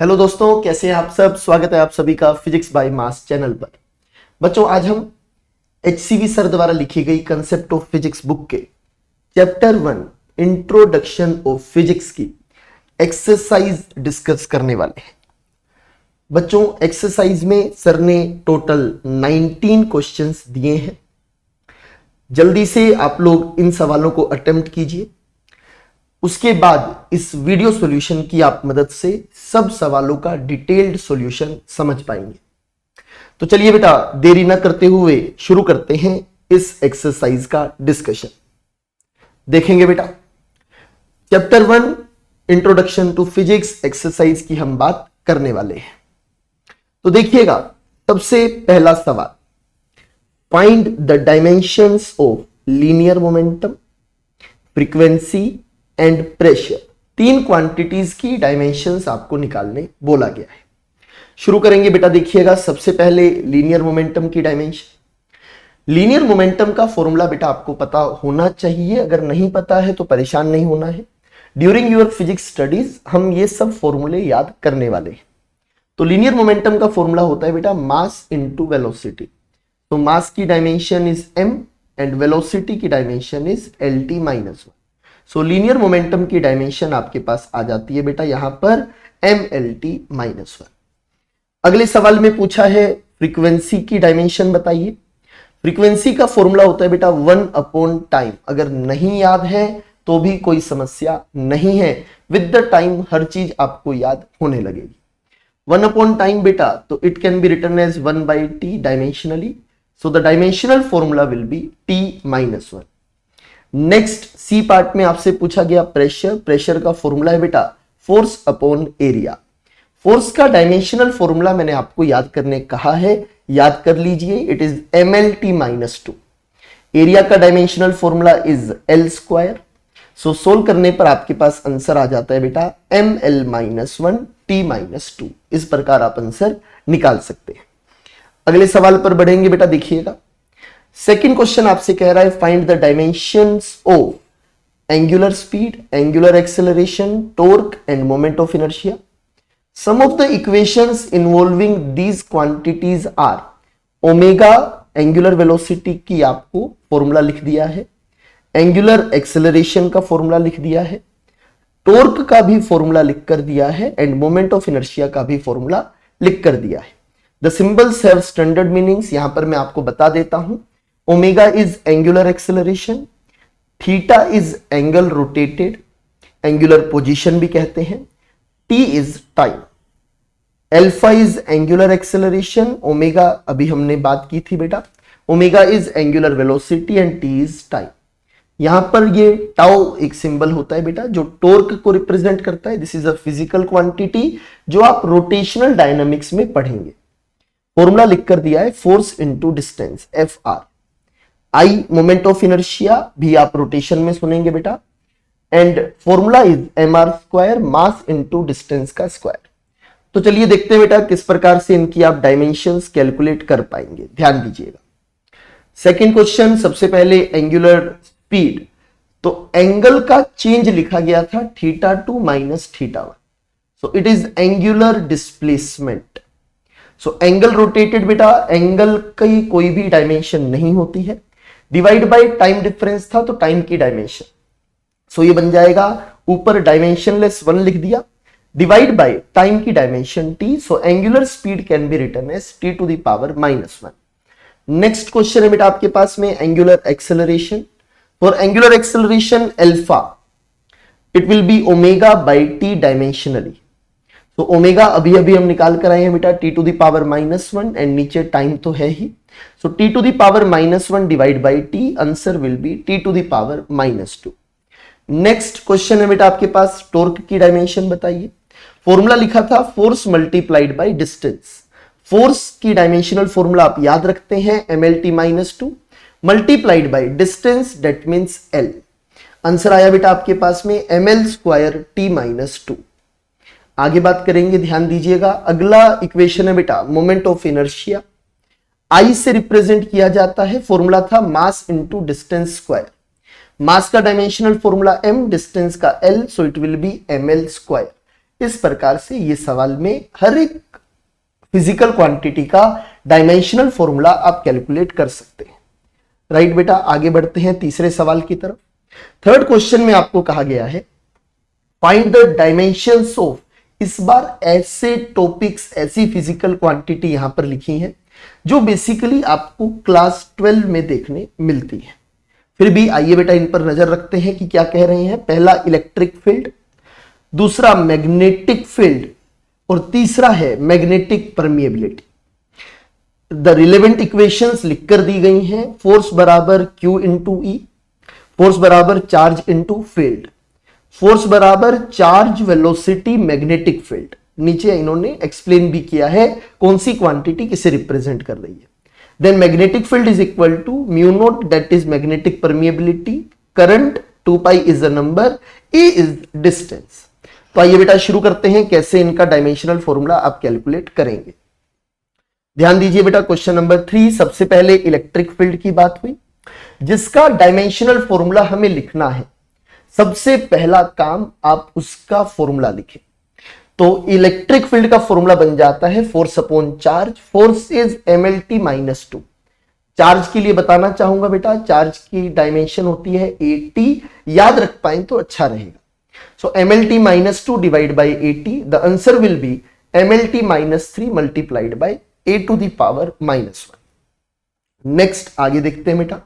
Hello दोस्तों, कैसे हैं आप सब। स्वागत है आप सभी का फिजिक्स बाय मास चैनल पर। बच्चों, आज हम HCV सर द्वारा लिखी गई कंसेप्ट ऑफ फिजिक्स बुक के चैप्टर 1 इंट्रोडक्शन ऑफ फिजिक्स की एक्सरसाइज डिस्कस करने वाले हैं। बच्चों, एक्सरसाइज में सर ने टोटल 19 क्वेश्चंस दिए हैं। जल्दी से आप लोग इन सवालों को अटेम्प्ट कीजिए। उसके बाद इस वीडियो सॉल्यूशन की आप मदद से सब सवालों का डिटेल्ड सॉल्यूशन समझ पाएंगे। तो चलिए बेटा, देरी ना करते हुए शुरू करते हैं इस एक्सरसाइज का डिस्कशन। देखेंगे बेटा, chapter 1 introduction to physics exercise की हम बात करने वाले हैं। तो देखिएगा, सबसे पहला सवाल, find the dimensions of linear momentum, frequency and pressure. 3 quantities की डायमेंशंस आपको निकालने बोला गया है। शुरू करेंगे बेटा। देखिएगा, सबसे पहले लीनियर मोमेंटम की डायमेंशन। लीनियर मोमेंटम का फॉर्मूला बेटा आपको पता होना चाहिए। अगर नहीं पता है तो परेशान नहीं होना है। ड्यूरिंग योर फिजिक्स स्टडीज हम ये सब फॉर्मूले याद करने वाले हैं। तो लीनियर मोमेंटम का फॉर्मूला होता है बेटा मास इंटू वेलोसिटी। तो मास की dimension is m and velocity की dimension is lt-1। So linear momentum की डायमेंशन आपके पास आ जाती है बेटा यहां पर mlt-1। अगले सवाल में पूछा है फ्रीक्वेंसी की डायमेंशन बताइए। फ्रीक्वेंसी का फॉर्मूला होता है बेटा 1/टाइम। अगर नहीं याद है तो भी कोई समस्या नहीं है, विद द टाइम हर चीज आपको याद होने लगेगी। 1/टाइम बेटा, तो it can be written as 1/t dimensionally. So the dimensional formula will be t-1। Next C part में आपसे पूछा गया प्रेशर। प्रेशर का फॉर्मूला है बेटा फोर्स अपॉन एरिया। फोर्स का डायमेंशनल फॉर्मूला मैंने आपको याद करने कहा है, याद कर लीजिए, इट इज mlt-2। एरिया का dimensional formula is l²। So solve करने पर आपके पास आंसर आ जाता है बेटा ml-1 t-2। इस प्रकार आप आंसर निकाल सकते हैं। अगले सवाल पर बढ़ेंगे बेटा। देखिएगा, सेकेंड क्वेश्चन आपसे कह रहा है find the dimensions of angular speed, angular acceleration, torque and moment of inertia. Some of the equations involving these quantities are. Omega angular velocity की आपको फॉर्मूला लिख दिया है, एंगुलर एक्सेलरेशन का फॉर्मूला लिख दिया है, टॉर्क का भी फॉर्मूला लिख कर दिया है एंड मोमेंट ऑफ इनर्शिया का भी फॉर्मूला लिख कर दिया है। The symbols have standard meanings. यहां पर मैं आपको बता देता हूं। Omega is angular acceleration, theta is angle rotated, angular position भी कहते हैं, T is time. Alpha is angular acceleration, omega अभी हमने बात की थी बेटा, omega is angular velocity and T is time. यहां पर ये टाउ एक सिंबल होता है बेटा जो टॉर्क को रिप्रेजेंट करता है। This is a physical quantity जो आप रोटेशनल डायनामिक्स में पढ़ेंगे। फॉर्मूला लिख कर दिया है force into distance Fr। I moment of inertia भी आप रोटेशन में सुनेंगे बेटा, and formula is mr², mass into distance का स्क्वायर। तो चलिए देखते हैं बेटा किस प्रकार से इनकी आप डायमेंशंस कैलकुलेट कर पाएंगे। ध्यान दीजिएगा। सेकंड क्वेश्चन, सबसे पहले एंगुलर स्पीड। तो एंगल का चेंज लिखा गया था θ2 minus θ1। So it is angular displacement. So angle rotated बेटा, एंगल की कोई भी डायमेंशन नहीं होती है। डिवाइड बाय टाइम डिफरेंस था तो टाइम की डायमेंशन। सो ये बन जाएगा, ऊपर डायमेंशनलेस 1 लिख दिया, डिवाइड बाय टाइम की dimension t। So angular speed can be written as t⁻⁻⁻1। Next question है बेटा आपके पास में angular acceleration. For angular acceleration alpha it will be omega by t dimensionally. तो ओमेगा अभी अभी हम निकाल कर आए हैं बेटा t⁻⁻1 एंड नीचे टाइम तो है ही। सो t⁻⁻1 divide by t, answer will B t⁻⁻2। Next question है बेटा आपके पास टॉर्क की डायमेंशन बताइए। फॉर्मूला लिखा था force multiplied by distance. Force की डायमेंशनल फॉर्मूला आप याद रखते हैं mlt-2 multiplied by distance, that means l। Answer आया बेटा आपके पास में ml² t-2। आगे बात करेंगे, ध्यान दीजिएगा। अगला इक्वेशन है बेटा मोमेंट ऑफ इनर्शिया। आई से रिप्रेजेंट किया जाता है, फॉर्मूला था मास इंटू डिस्टेंस स्क्वायर। मास का डायमेंशनल फॉर्मूला m, डिस्टेंस का l, so it will B ml²। इस प्रकार से ये सवाल में हर एक फिजिकल क्वांटिटी का डायमेंशनल फॉर्मूला आप कैलकुलेट कर सकते हैं। राइट बेटा, आगे बढ़ते हैं तीसरे सवाल की तरफ। थर्ड क्वेश्चन में आपको कहा गया है फाइंड द डायमेंशंस ऑफ, इस बार ऐसे टॉपिक्स, ऐसी फिजिकल क्वांटिटी यहां पर लिखी है जो बेसिकली आपको क्लास 12 में देखने मिलती है। फिर भी आइए बेटा इन पर नजर रखते हैं कि क्या कह रहे हैं। पहला इलेक्ट्रिक फील्ड, दूसरा मैग्नेटिक फील्ड और तीसरा है magnetic permeability. The relevant equations लिखकर दी गई हैं। फोर्स बराबर Q इंटू ई, फोर्स बराबर चार्ज इंटू फील्ड, फोर्स बराबर चार्ज वेलोसिटी मैग्नेटिक फील्ड। नीचे इन्होंने एक्सप्लेन भी किया है कौन सी क्वांटिटी किसे रिप्रेजेंट कर रही है। Then magnetic field is equal to mu naught, that is magnetic permeability, current 2 pi is the number, a is distance. तो आइए बेटा शुरू करते हैं कैसे इनका डायमेंशनल फॉर्मूला आप कैलकुलेट करेंगे। ध्यान दीजिए बेटा, क्वेश्चन नंबर 3, सबसे पहले इलेक्ट्रिक फील्ड की बात हुई जिसका डायमेंशनल फॉर्मूला हमें लिखना है। सबसे पहला काम आप उसका फॉर्मूला लिखें। तो इलेक्ट्रिक फील्ड का फॉर्मूला बन जाता है force upon charge, force is mlt minus 2। Charge के लिए बताना चाहूंगा बेटा, चार्ज की डायमेंशन होती है at, याद रख पाए तो अच्छा रहेगा। So mlt minus 2 divide by at, the answer will be mlt minus 3 multiplied by a to the power minus 1। Next आगे देखते हैं बेटा,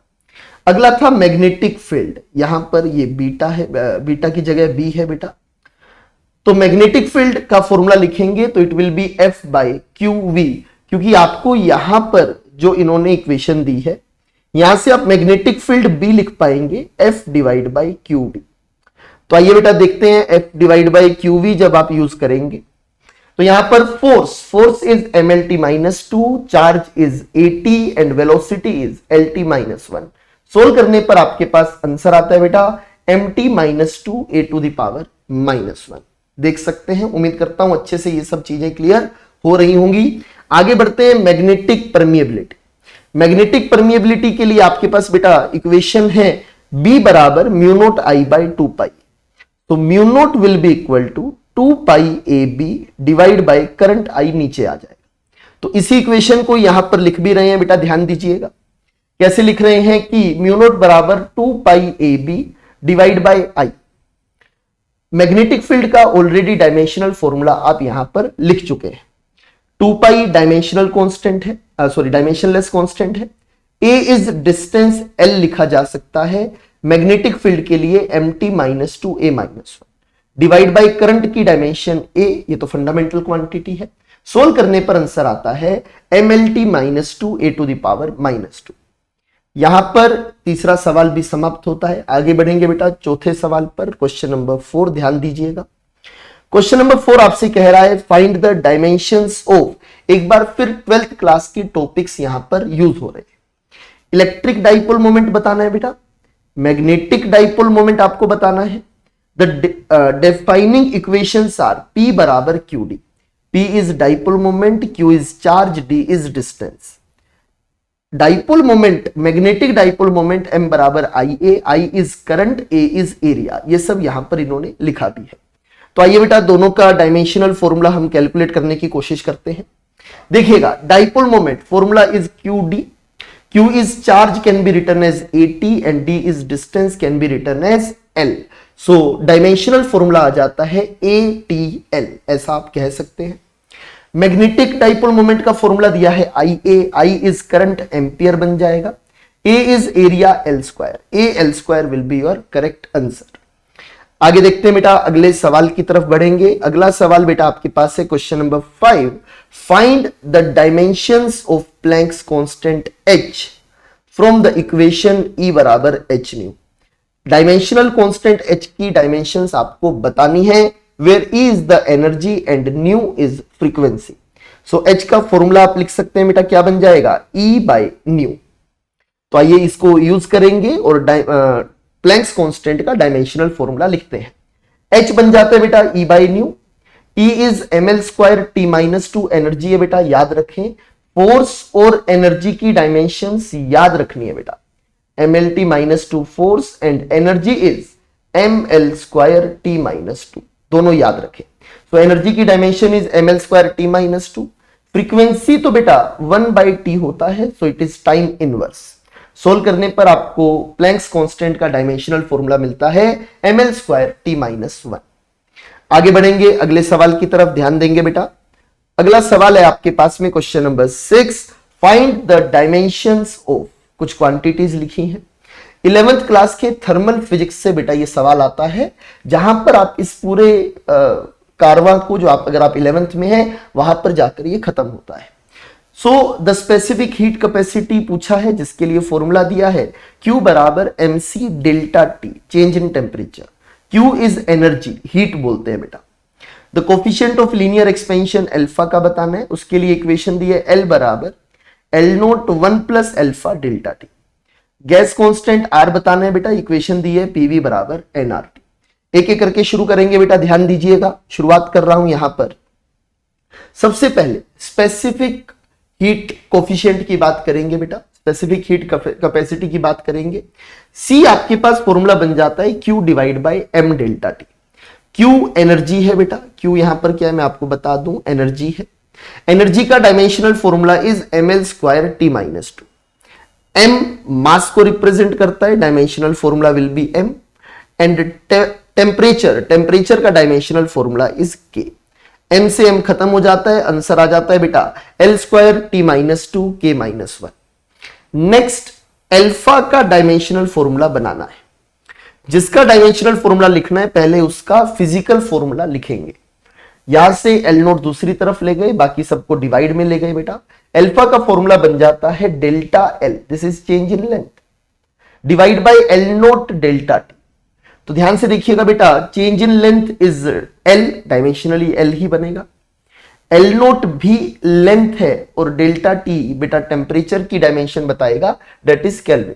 अगला था मैग्नेटिक फील्ड। यहां पर ये बीटा है, बीटा की जगह बी है बेटा। तो मैग्नेटिक फील्ड का फॉर्मूला लिखेंगे तो it will be F by Q V, क्योंकि आपको यहां पर जो इन्होंने इक्वेशन दी है यहां से आप मैग्नेटिक फील्ड B लिख पाएंगे F divide by Q V. तो आइए बेटा देखते हैं F divide by Q V जब आप यूज करेंगे तो यहां पर force is mlt minus 2, charge is at and velocity is lt minus 1। Solve करने पर आपके पास आंसर आता है बेटा mt minus 2 a to the power minus 1। देख सकते हैं, उम्मीद करता हूं अच्छे से ये सब चीजें क्लियर हो रही होंगी। आगे बढ़ते हैं मैग्नेटिक परमिएबिलिटी। मैग्नेटिक परमिएबिलिटी के लिए आपके पास बेटा इक्वेशन है B बराबर mu naught I by 2 pi. तो mu naught will be equal to 2 pi AB divide by current I नीचे आ जाएगा। तो इसी इक्वेशन को यहां पर लिख भी रहे हैं बेटा, ध्यान दीजिएगा कैसे लिख रहे हैं कि म्यू नोट बराबर 2 pi AB divide by I। Magnetic field का ऑलरेडी डायमेंशनल फॉर्मूला आप यहां पर लिख चुके हैं। 2 पाई डायमेंशनल कांस्टेंट है, सॉरी डायमेंशनलेस कांस्टेंट है। A इज डिस्टेंस L लिखा जा सकता है मैग्नेटिक फील्ड के लिए mt minus 2 a minus 1 divide by current की डायमेंशन A, ये तो फंडामेंटल क्वांटिटी है। सोल्व करने पर आंसर आता है mlt minus 2 a to the power minus 2। यहां पर तीसरा सवाल भी समाप्त होता है। आगे बढ़ेंगे बेटा चौथे सवाल पर, क्वेश्चन नंबर 4, ध्यान दीजिएगा। क्वेश्चन नंबर 4 आपसे कह रहा है फाइंड द डायमेंशंस ऑफ, एक बार फिर 12th क्लास के टॉपिक्स यहां पर यूज हो रहे हैं। इलेक्ट्रिक डाइपोल मोमेंट बताना है बेटा, मैग्नेटिक डाइपोल मोमेंट आपको बताना है। The defining equations are P बराबर QD, P is dipole moment, Q is charge, D is distance. Dipole moment, magnetic dipole moment M बराबर IA, I is current, A is area. ये सब यहां पर इन्होंने लिखा भी है। तो आइए बेटा दोनों का डायमेंशनल फॉर्मूला हम कैलकुलेट करने की कोशिश करते हैं। देखिएगा dipole moment formula is QD, Q is charge can be written as AT and D is distance can be written as L। So dimensional formula आ जाता है ATL, ऐसा आप कह सकते हैं। मैग्नेटिक डाइपोल मोमेंट का फॉर्मूला दिया है IA, I is current, ampere बन जाएगा। A is area, L square, A L square will be your correct answer. आगे देखते हैं बेटा, अगले सवाल की तरफ बढ़ेंगे। अगला सवाल बेटा आपके पास है question number 5, find the dimensions of Planck's constant H from the equation E बराबर h new. Dimensional constant H की डायमेंशंस आपको बतानी है, where E is the energy and nu is frequency। So H का फॉर्मूला आप लिख सकते हैं बेटा, क्या बन जाएगा E by nu। तो आइए इसको यूज करेंगे और प्लैंक्स कांस्टेंट का डायमेंशनल फॉर्मूला लिखते हैं। H बन जाता है बेटा E by nu, E is ml square, T minus 2 energy है बेटा, याद रखें। फोर्स और एनर्जी की डायमेंशंस याद रखनी है बेटा, mlt minus 2 force and energy is ml square T minus 2, दोनों याद रखें। तो एनर्जी की डायमेंशन इज ml²t-2। फ्रीक्वेंसी तो बेटा 1/t होता है, सो it is time inverse. Solve करने पर आपको प्लैंक्स कांस्टेंट का डायमेंशनल फॉर्मूला मिलता है ml²t-1। आगे बढ़ेंगे, अगले सवाल की तरफ ध्यान देंगे बेटा। अगला सवाल है आपके पास में question number 6, find the dimensions of, कुछ क्वांटिटीज लिखी हैं। 11th क्लास के थर्मल फिजिक्स से बेटा ये सवाल आता है, जहां पर आप इस पूरे कारवां को, जो आप अगर आप 11th में है वहां पर जाकर ये खत्म होता है। So the specific heat capacity पूछा है, जिसके लिए फॉर्मूला दिया है Q बराबर mc delta T, change in temperature. Q is energy, heat बोलते हैं बेटा। The coefficient of linear expansion alpha का बताना है, उसके लिए इक्वेशन दी है L बराबर L0 1 plus alpha delta T. Gas constant R बताना है बेटा, इक्वेशन दी है PV बराबर nRT। एक एक करके शुरू करेंगे बेटा, ध्यान दीजिएगा। शुरुआत कर रहा हूं यहां पर। सबसे पहले स्पेसिफिक हीट कोफिशिएंट की बात करेंगे बेटा, स्पेसिफिक हीट कैपेसिटी की बात करेंगे। C आपके पास फॉर्मूला बन जाता है Q divide by m delta T. Q energy है बेटा, Q यहां पर क्या है मैं आपको बता दूं, एनर्जी है। एनर्जी का dimensional formula is ml²t-2। m mass को रिप्रेजेंट करता है, dimensional formula will be m। And temperature का dimensional formula is k। m से m खत्म हो जाता है, आंसर आ जाता है बेटा L²t-2 k-1। नेक्स्ट अल्फा का डायमेंशनल फॉर्मूला बनाना है। जिसका डायमेंशनल फॉर्मूला लिखना है, पहले उसका फिजिकल फॉर्मूला लिखेंगे। यहां से L0 दूसरी तरफ ले गए, बाकी सबको डिवाइड में ले गए बेटा। अल्फा का फॉर्मूला बन जाता है delta L, this is change in length, divide by L0 delta T. तो ध्यान से देखिएगा बेटा, change in length is L, dimensionally L ही बनेगा। L0 भी लेंथ है और डेल्टा टी बेटा टेम्परेचर की डायमेंशन बताएगा, दैट इज केल्विन।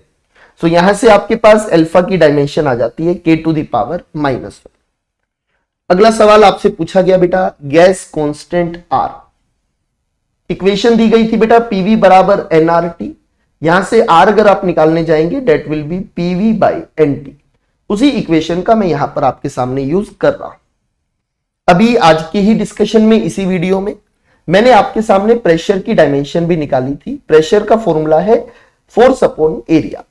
सो यहां से आपके पास अल्फा की डायमेंशन आ जाती है k⁻⁻1। अगला सवाल आपसे पूछा गया बेटा, गैस कांस्टेंट R। इक्वेशन दी गई थी बेटा PV बराबर nRT। यहां से R अगर आप निकालने जाएंगे, that will be PV by NT। उसी इक्वेशन का मैं यहां पर आपके सामने यूज कर रहा हूं। अभी आज की ही डिस्कशन में, इसी वीडियो में मैंने आपके सामने प्रेशर की डायमेंशन भी निकाली थी। प्रेशर का फॉर्मूला है फोर्स अपॉन एरिया।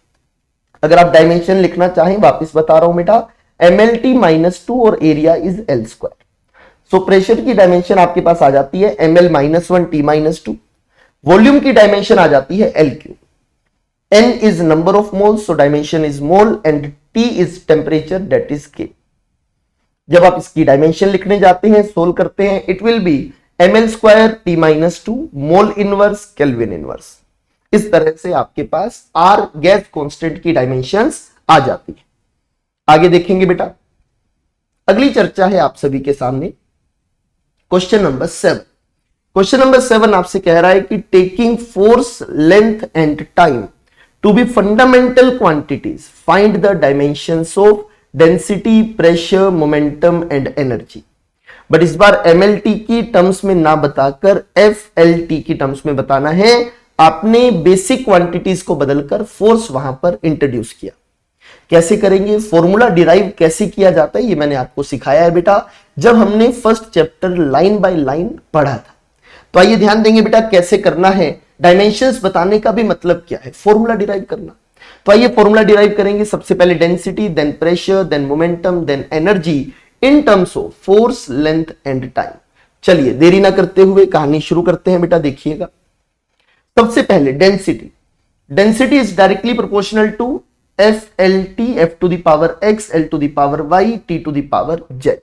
अगर आप डायमेंशन लिखना चाहें, वापस बता रहा हूं बेटा, mlt-2 और area is L²। So pressure की डायमेंशन आपके पास आ जाती है ml-1t-2। वॉल्यूम की डायमेंशन आ जाती है L3। n is number of moles, so dimension is mole, and t is temperature, that is k। जब आप इसकी डायमेंशन लिखने जाते हैं, सोल्व करते हैं, it will B ml²t-2 mole inverse kelvin inverse. इस तरह से आपके पास R गैस कांस्टेंट की डायमेंशंस आ जाती है। आगे देखेंगे बेटा, अगली चर्चा है आप सभी के सामने क्वेश्चन नंबर 7। क्वेश्चन नंबर 7 आपसे कह रहा है कि taking force, length and time to be fundamental quantities, find the dimensions of density, pressure, momentum and energy. But इस बार MLT की टर्म्स में ना बताकर FLT की टर्म्स में बताना है। आपने बेसिक क्वांटिटीज को बदलकर फोर्स वहां पर इंट्रोड्यूस किया। कैसे करेंगे, फॉर्मूला डिराइव कैसे किया जाता है, ये मैंने आपको सिखाया है बेटा, जब हमने first chapter line by line पढ़ा था। तो आइए ध्यान देंगे बेटा कैसे करना है। डायमेंशंस बताने का भी मतलब क्या है, फॉर्मूला डिराइव करना। तो आइए फॉर्मूला डिराइव करेंगे। सबसे पहले density, then pressure, then momentum, then energy in terms of force, length and time. चलिए देरी ना करते हुए कहानी शुरू करते हैं बेटा। देखिएगा, सबसे पहले density. Density is directly proportional to FLT, F to the power x, L to the power y, T to the power z।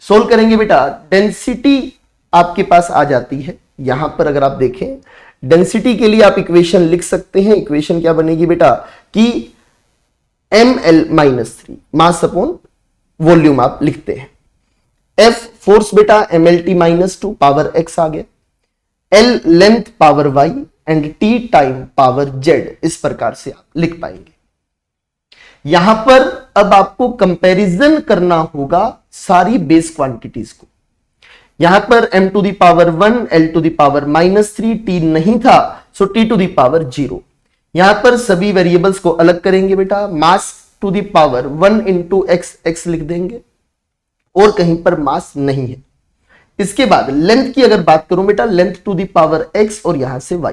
Solve करेंगे बेटा, डेंसिटी आपके पास आ जाती है। यहां पर अगर आप देखें, डेंसिटी के लिए आप इक्वेशन लिख सकते हैं। इक्वेशन क्या बनेगी बेटा कि ml-3 मास अपॉन वॉल्यूम आप लिखते हैं। F फोर्स बेटा mlt-2 पावर x आ गया, L length power y and T time power z। इस प्रकार से आप लिख पाएंगे। यहां पर अब आपको कंपैरिजन करना होगा सारी बेस क्वांटिटीज को। यहां पर m to the power 1, L to the power -3, T नहीं था, so T to the power 0। यहां पर सभी वेरिएबल्स को अलग करेंगे बेटा। Mass to the power 1 into x, x लिख देंगे और कहीं पर मास नहीं है। इसके बाद लेंथ की अगर बात करूं बेटा, length to the power x और यहां से y,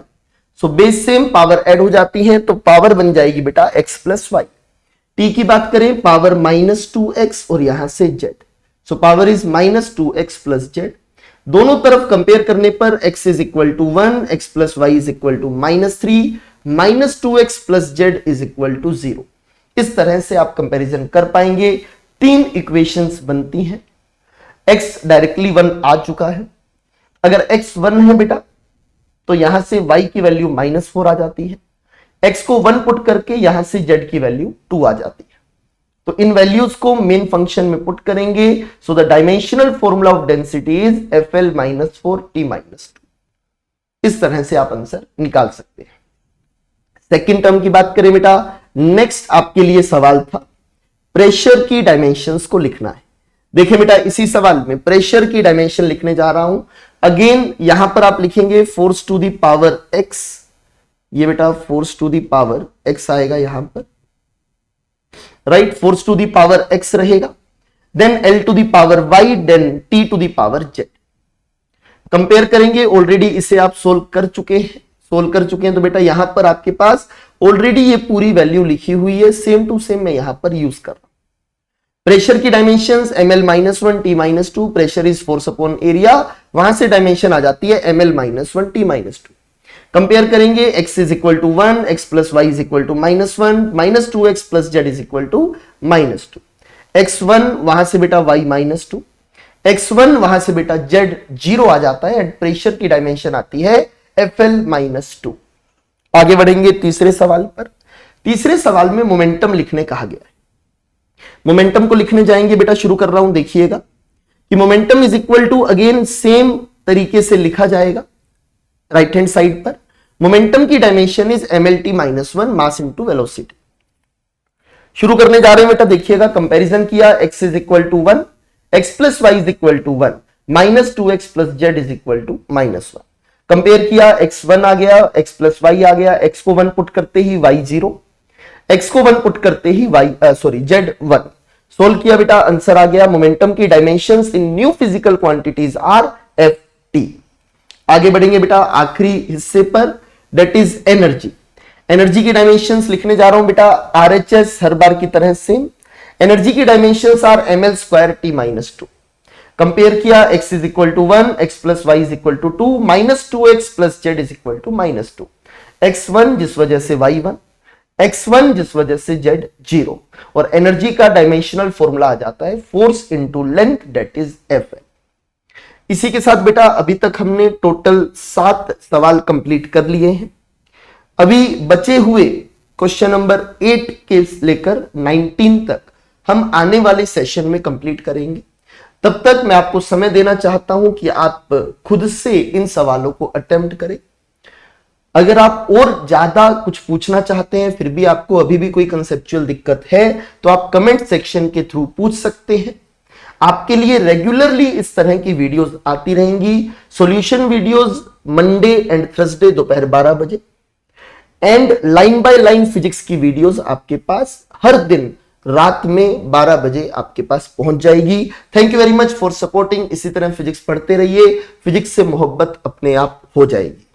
so base same, power add हो जाती है तो पावर बन जाएगी बेटा x प्लस वाई। t की बात करें, पावर -2x और यहां से z, so power is -2x plus z। दोनों तरफ कंपेयर करने पर x is equal to 1, x plus y is equal to -3, -2x plus z is equal to 0। इस तरह से आप कंपैरिजन कर पाएंगे। 3 इक्वेशंस बनती हैं। x डायरेक्टली 1 आ चुका है, अगर x 1 है बेटा तो यहां से y की वैल्यू -4 आ जाती है, x को 1 पुट करके यहां से z की वैल्यू 2 आ जाती है। तो इन वैल्यूज को मेन फंक्शन में पुट करेंगे, सो the dimensional formula of density is FL -4 T -2। इस तरह से आप आंसर निकाल सकते हैं। सेकेंड टर्म की बात करें बेटा, नेक्स्ट आपके लिए सवाल था प्रेशर की डायमेंशंस को लिखना है। देखिए बेटा, इसी सवाल में प्रेशर की डायमेंशन लिखने जा रहा हूं। अगेन यहां पर आप लिखेंगे force to the power x, ये बेटा force to the power x आएगा यहां पर, right, force to the power x रहेगा, then L to the power y, then T to the power z। Compare करेंगे, ऑलरेडी इसे आप सोल्व कर चुके हैं, तो बेटा यहां पर आपके पास ऑलरेडी ये पूरी वैल्यू लिखी हुई है, सेम टू सेम मैं यहां पर यूज कर रहा हूं। प्रेशर की dimensions ml -1 T -2, pressure is force upon area, वहां से डायमेंशन आ जाती है ml -1 T -2। कंपेयर करेंगे, x is equal to 1, x plus y is equal to -1, -2x plus z is equal to -2। x1 वहां से बेटा y -2, x1 वहां से बेटा z 0 आ जाता है, एंड प्रेशर की डायमेंशन आती है FL -2। आगे बढ़ेंगे तीसरे सवाल पर। तीसरे सवाल में मोमेंटम लिखने कहा गया है। मोमेंटम को लिखने जाएंगे बेटा, शुरू कर रहा हूं, देखिएगा कि momentum is equal to, again same तरीके से लिखा जाएगा राइट हैंड साइड पर। मोमेंटम की dimension is mlt -1 mass into velocity. शुरू करने जा रहे हैं बेटा, देखिएगा कंपैरिजन किया, x is equal to 1, x plus y is equal to 1, -2x plus z is equal to -1। Compare किया, x1 आ गया, x प्लस वाई आ गया, x को 1 पुट करते ही y 0, x को 1 पुट करते ही z 1। सोल्व किया बेटा, आंसर आ गया। मोमेंटम की dimensions in new physical quantities are ft। आगे बढ़ेंगे बेटा आखिरी हिस्से पर, दैट इज एनर्जी। एनर्जी की डायमेंशंस लिखने जा रहा हूं बेटा, RHS हर बार की तरह सेम। एनर्जी की dimensions are ml² T -2। Compare किया, x is equal to 1, x plus y is equal to 2, -2x plus z is equal to -2। x1 जिस वजह से y1, x1 जिस वजह से z 0, और एनर्जी का डायमेंशनल फॉर्मूला आ जाता है force into length, that is Fl। इसी के साथ बेटा अभी तक हमने टोटल 7 सवाल कंप्लीट कर लिए हैं। अभी बचे हुए क्वेश्चन नंबर 8 के लेकर 19 तक हम आने वाले सेशन में कंप्लीट करेंगे। तब तक मैं आपको समय देना चाहता हूं कि आप खुद से इन सवालों को अटेम्प्ट करें। अगर आप और ज्यादा कुछ पूछना चाहते हैं, फिर भी आपको अभी भी कोई कंसेप्चुअल दिक्कत है, तो आप कमेंट सेक्शन के थ्रू पूछ सकते हैं। आपके लिए रेगुलरली इस तरह की वीडियोस आती रहेंगी। Solution videos Monday and Thursday दोपहर 12 बजे, and line by line physics की वीडियोस आपके पास हर दिन रात में 12 बजे आपके पास पहुंच जाएगी। Thank you very much for supporting. इसी तरह फिजिक्स पढ़ते रहिए, फिजिक्स से मोहब्बत अपने आप हो जाएगी।